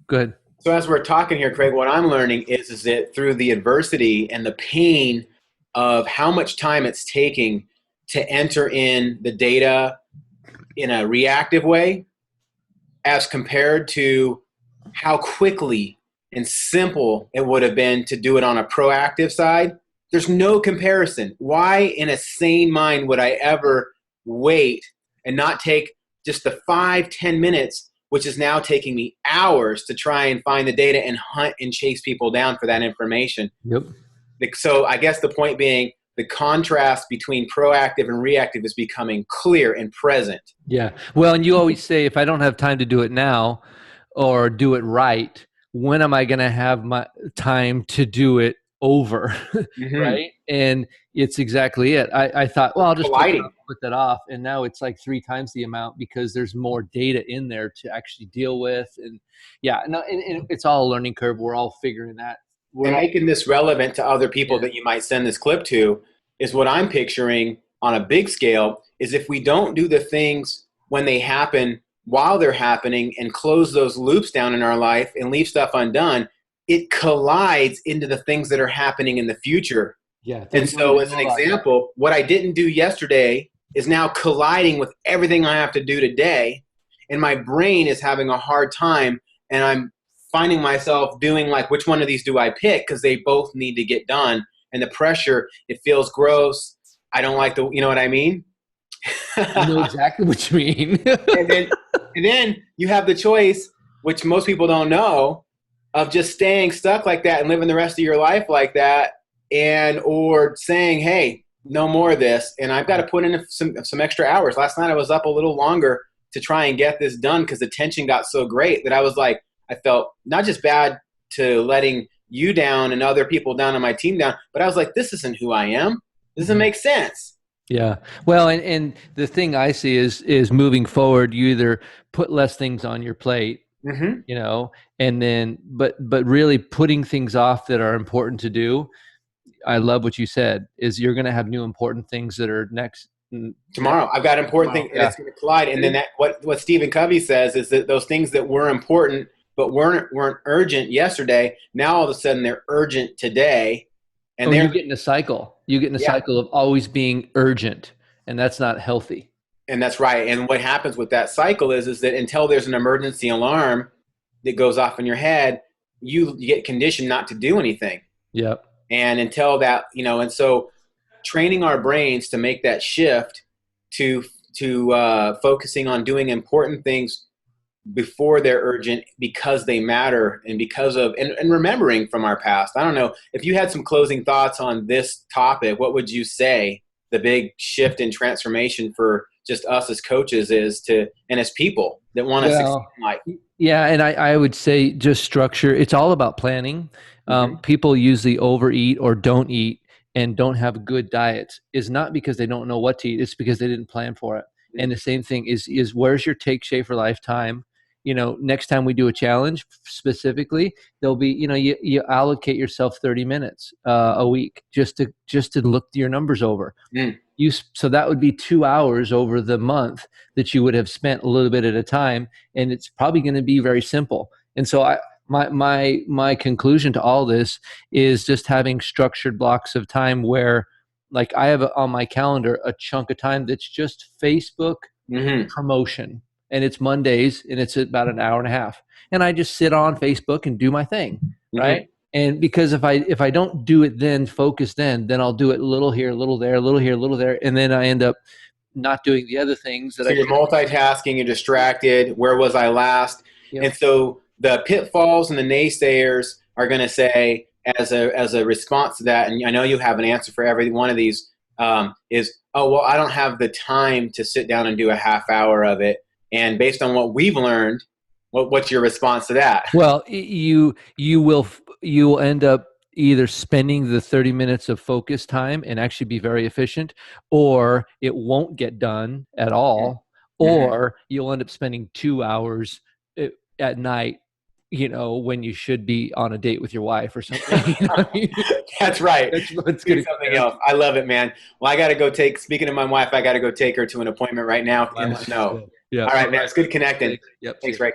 Go ahead. So as we're talking here, Craig, what I'm learning is that through the adversity and the pain of how much time it's taking to enter in the data in a reactive way as compared to how quickly and simple it would have been to do it on a proactive side, there's no comparison. Why in a sane mind would I ever wait and not take just the 5-10 minutes, which is now taking me hours to try and find the data and hunt and chase people down for that information? Yep. So I guess the point being, the contrast between proactive and reactive is becoming clear and present. Yeah. Well, and you always say, if I don't have time to do it now or do it right, when am I going to have my time to do it over? Mm-hmm. Right. And it's exactly it. I thought, well, I'll just Colliding. put that off. And now it's like 3 times the amount because there's more data in there to actually deal with. And yeah, no, and it's all a learning curve. We're all figuring that. And making this relevant to other people Yeah. that you might send this clip to is what I'm picturing on a big scale, is if we don't do the things when they happen while they're happening and close those loops down in our life and leave stuff undone, it collides into the things that are happening in the future. Yeah. And so as an example, what I didn't do yesterday is now colliding with everything I have to do today. And my brain is having a hard time, and I'm finding myself doing like, which one of these do I pick? Because they both need to get done. And the pressure, it feels gross. I don't like you know what I mean? I know exactly what you mean. and then you have the choice, which most people don't know, of just staying stuck like that and living the rest of your life like that, and or saying, hey, no more of this. And I've got to put in some extra hours. Last night I was up a little longer to try and get this done because the tension got so great that I was like, I felt not just bad to letting you down and other people down on my team down, but I was like, this isn't who I am. This doesn't make sense. Yeah. Well, and the thing I see is moving forward, you either put less things on your plate, Mm-hmm. and then, but really putting things off that are important to do. I love what you said, is you're going to have new important things that are next. Tomorrow. I've got important things, and it's going to collide. And then what Stephen Covey says is that those things that were important but weren't urgent yesterday, now all of a sudden they're urgent today. And you get in a cycle. You get in a cycle of always being urgent, and that's not healthy. And that's right. And what happens with that cycle is that until there's an emergency alarm that goes off in your head, you get conditioned not to do anything. Yep. And until that, and so training our brains to make that shift to focusing on doing important things before they're urgent because they matter, and because of and remembering from our past. I don't know if you had some closing thoughts on this topic. What would you say the big shift in transformation for just us as coaches is and as people that want to succeed in life? Yeah, and I would say just structure. It's all about planning. People usually overeat or don't eat and don't have good diets is not because they don't know what to eat. It's because they didn't plan for it. And the same thing is where's your Take Shape for Life time? Next time we do a challenge specifically, there'll be, you allocate yourself 30 minutes a week just to look your numbers over. So that would be 2 hours over the month that you would have spent a little bit at a time. And it's probably going to be very simple. And so my conclusion to all this is just having structured blocks of time where, like, I have on my calendar a chunk of time that's just Facebook promotion. And it's Mondays, and it's about an hour and a half. And I just sit on Facebook and do my thing, right? And because if I don't do it then, focus then I'll do it a little here, a little there, a little here, a little there. And then I end up not doing the other things that you're multitasking, you're distracted. Where was I last? Yep. And so the pitfalls and the naysayers are going to say, as a response to that, and I know you have an answer for every one of these, is, oh, well, I don't have the time to sit down and do a half hour of it. And based on what we've learned, what's your response to that? Well, you will end up either spending the 30 minutes of focus time and actually be very efficient, or it won't get done at all, or you'll end up spending 2 hours at night, when you should be on a date with your wife or something. That's right. That's something else. I love it, man. Well, I got to go speaking of my wife, I got to go take her to an appointment right now. Yeah. All right, man. It's good connecting. Yep. Thanks, Ray.